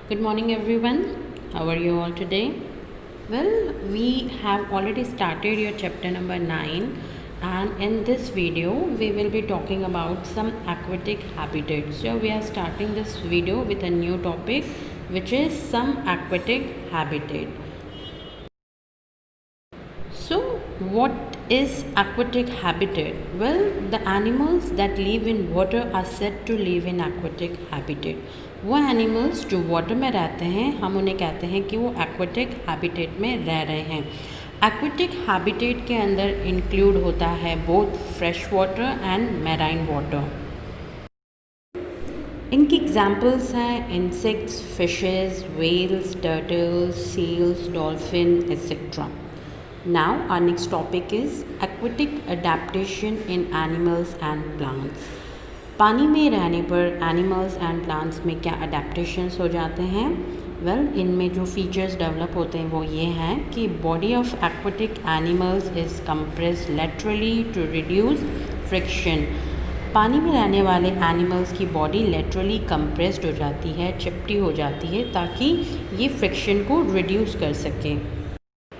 Good morning, everyone. How are you all today? Well, we have already started your chapter number 9, and in this video, we will be talking about some aquatic habitats. So, we are starting this video with a new topic, which is some aquatic habitat. So, what is aquatic habitat? Well, the animals that live in water are said to live in aquatic habitat. वो animals जो water में रहते हैं हम उन्हें कहते हैं कि वो एक्वाटिक हैबिटेट में रह रहे हैं। एक्वाटिक हैबिटेट के अंदर इंक्लूड होता है both fresh water and marine water. इनकी एग्जाम्पल्स हैं insects, fishes, whales, turtles, seals, dolphin etcetera. Now our next topic is aquatic adaptation in animals and plants. पानी में रहने पर एनिमल्स एंड प्लांट्स में क्या अडेप्टेशंस हो जाते हैं? वेल, इनमें जो फीचर्स डेवलप होते हैं वो ये हैं कि body of aquatic animals is compressed laterally to reduce friction. पानी में रहने वाले एनिमल्स की बॉडी लेटरली कंप्रेस्ड हो जाती है, चिपटी हो जाती है, ताकि ये फ्रिक्शन को रिड्यूस कर सकें।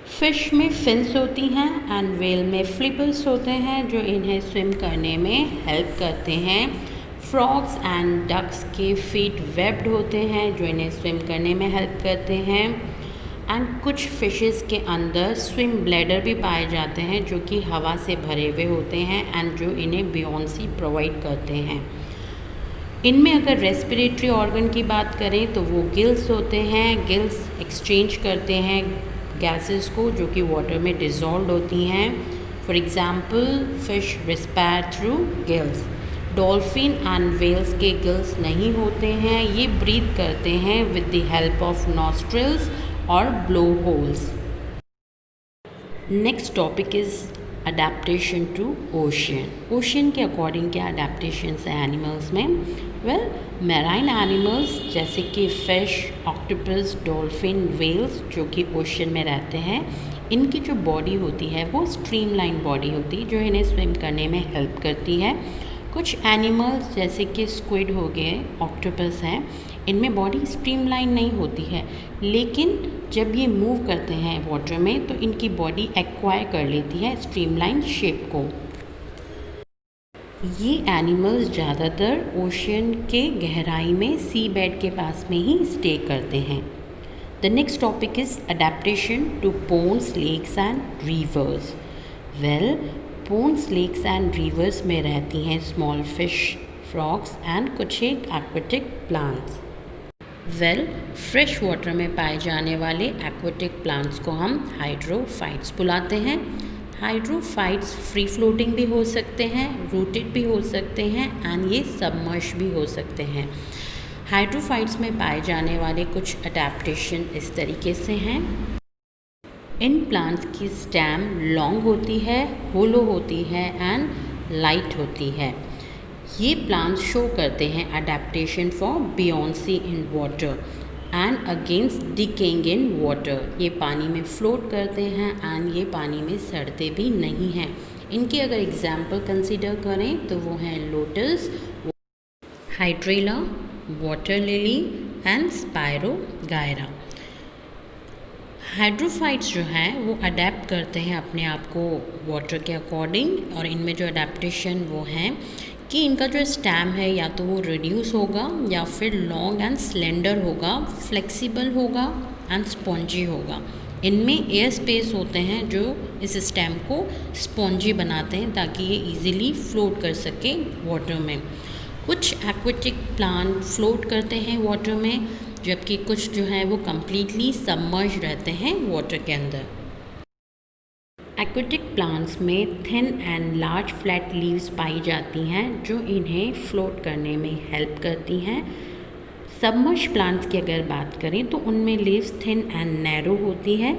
फ़िश में फिन्स होती हैं एंड वेल में फ्लिपर्स होते हैं जो इन्हें स्विम करने में हेल्प करते हैं। फ्रॉग्स एंड डक्स के फीट वेब्ड होते हैं जो इन्हें स्विम करने में हेल्प करते हैं। एंड कुछ फिशेस के अंदर स्विम ब्लैडर भी पाए जाते हैं जो कि हवा से भरे हुए होते हैं एंड जो इन्हें बियोंसी प्रोवाइड करते हैं। इनमें अगर रेस्पिरेटरी ऑर्गन की बात करें तो वो गिल्स होते हैं। गिल्स एक्सचेंज करते हैं गैसेस को जो कि वाटर में डिज़ोल्व होती हैं। For example fish respire through gills. Dolphin and whales के गिल्स नहीं होते हैं, ये ब्रीथ करते हैं with the help of nostrils और blow holes. Next topic is adaptation to ocean. Ocean के अकॉर्डिंग क्या अडेप्टेशंस हैं एनिमल्स में? वेल, मैराइन एनिमल्स जैसे कि फ़िश, ऑक्टोपस, डॉल्फिन, वेल्स जो कि ओशियन में रहते हैं, इनकी जो बॉडी होती है वो स्ट्रीमलाइन बॉडी होती है जो इन्हें स्विम करने में हेल्प करती है। कुछ एनिमल्स जैसे कि स्क्विड हो गए, ऑक्टोपस हैं, इनमें बॉडी स्ट्रीमलाइन नहीं होती है, लेकिन जब ये मूव करते हैं वाटर में तो इनकी बॉडी एक्वायर कर लेती है स्ट्रीमलाइन शेप को। ये एनिमल्स ज़्यादातर ओशियन के गहराई में सी बेड के पास में ही स्टे करते हैं। The next topic is adaptation to ponds, lakes and rivers. Well, ponds, lakes and rivers में रहती हैं स्मॉल फिश, फ्रॉग्स एंड कुछ एक aquatic plants. Well, fresh water में पाए जाने वाले एक्वाटिक प्लांट्स को हम हाइड्रोफाइट्स बुलाते हैं। हाइड्रोफाइट्स फ्री फ्लोटिंग भी हो सकते हैं, रूटेड भी हो सकते हैं एंड ये सबमर्श भी हो सकते हैं। हाइड्रोफाइट्स में पाए जाने वाले कुछ अडेप्टेशन इस तरीके से हैं। इन प्लांट्स की स्टेम लॉन्ग होती है, होलो होती है एंड लाइट होती है। ये प्लांट्स शो करते हैं adaptation for buoyancy in water and against decaying in water. ये पानी में फ्लोट करते हैं एंड ये पानी में सड़ते भी नहीं हैं। इनके अगर एग्जाम्पल कंसीडर करें तो वो हैं lotus, hydrilla, water lily and spirogyra. Hydrophytes जो हैं वो अडेप्ट करते हैं अपने आप को वाटर के अकॉर्डिंग, और इनमें जो अडेप्टेशन वो हैं कि इनका जो स्टेम है या तो वो रिड्यूस होगा या फिर लॉन्ग एंड स्लेंडर होगा, फ्लेक्सिबल होगा एंड स्पॉन्जी होगा। इनमें एयर स्पेस होते हैं जो इस स्टेम को स्पॉन्जी बनाते हैं ताकि ये इजीली फ्लोट कर सके वाटर में। कुछ एक्वाटिक प्लांट फ्लोट करते हैं वाटर में, जबकि कुछ जो है वो कम्प्लीटली सबमर्ज रहते हैं वाटर के अंदर। एक्वाटिक प्लांट्स में thin and large flat leaves पाई जाती हैं जो इन्हें फ्लोट करने में हेल्प करती हैं। सबमर्ज प्लांट्स की अगर बात करें तो उनमें लीव्स थिन एंड नैरो होती है,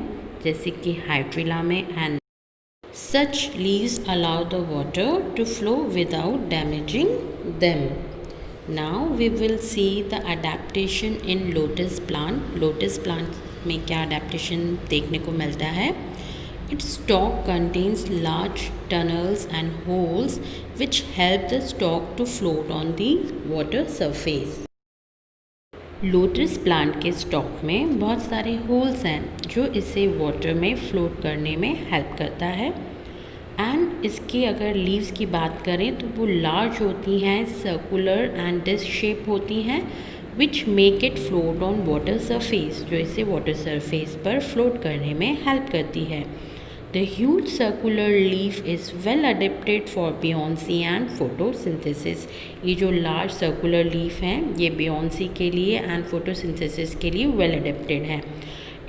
जैसे कि हाइड्रिला में, and such leaves allow the water to flow without damaging them. Now we will see the adaptation in lotus plant. Lotus plant में क्या अडेप्टेशन देखने को मिलता है? Its stalk contains large tunnels and holes which help the stalk to float on the water surface. Lotus plant के stock में बहुत सारे होल्स हैं जो इसे वाटर में फ्लोट करने में हेल्प करता है। एंड इसकी अगर लीव्स की बात करें तो वो लार्ज होती हैं, सर्कुलर एंड डिस्क शेप होती हैं, which make it float on water surface, जो इसे वाटर सरफेस पर फ्लोट करने में हेल्प करती है। The huge circular leaf is well adapted for Beyonce and photosynthesis। ये जो large circular leaf हैं ये Beyonce के लिए and photosynthesis के लिए well adapted है।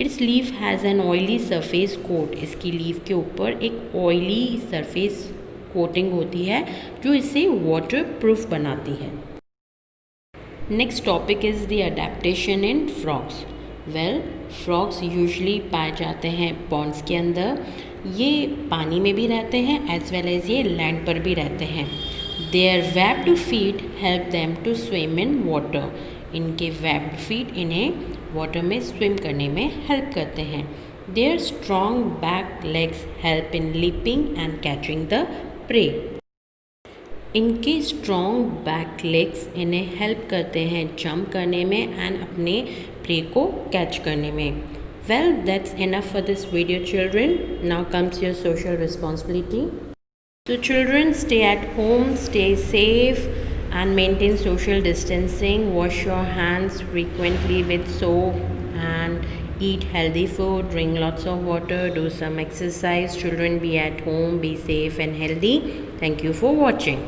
Its leaf has an oily surface coat। इसकी leaf के ऊपर एक oily surface coating होती है जो इसे waterproof बनाती है। Next topic is the adaptation in frogs। Well, frogs usually पाए जाते हैं ponds के अंदर। ये पानी में भी रहते हैं एज वेल एज ये लैंड पर भी रहते हैं। Their webbed feet help them to swim in water. इनके वेब्ड फीट इन्हें वाटर में स्विम करने में हेल्प करते हैं। Their strong back legs help in leaping and catching the prey. इनके स्ट्रॉन्ग बैक लेग्स इन्हें हेल्प करते हैं जंप करने में एंड अपने प्रे को कैच करने में। Well, that's enough for this video, children. Now comes your social responsibility. So children, stay at home, stay safe and maintain social distancing. Wash your hands frequently with soap and eat healthy food. Drink lots of water. Do some exercise. Children, be at home, be safe and healthy. Thank you for watching.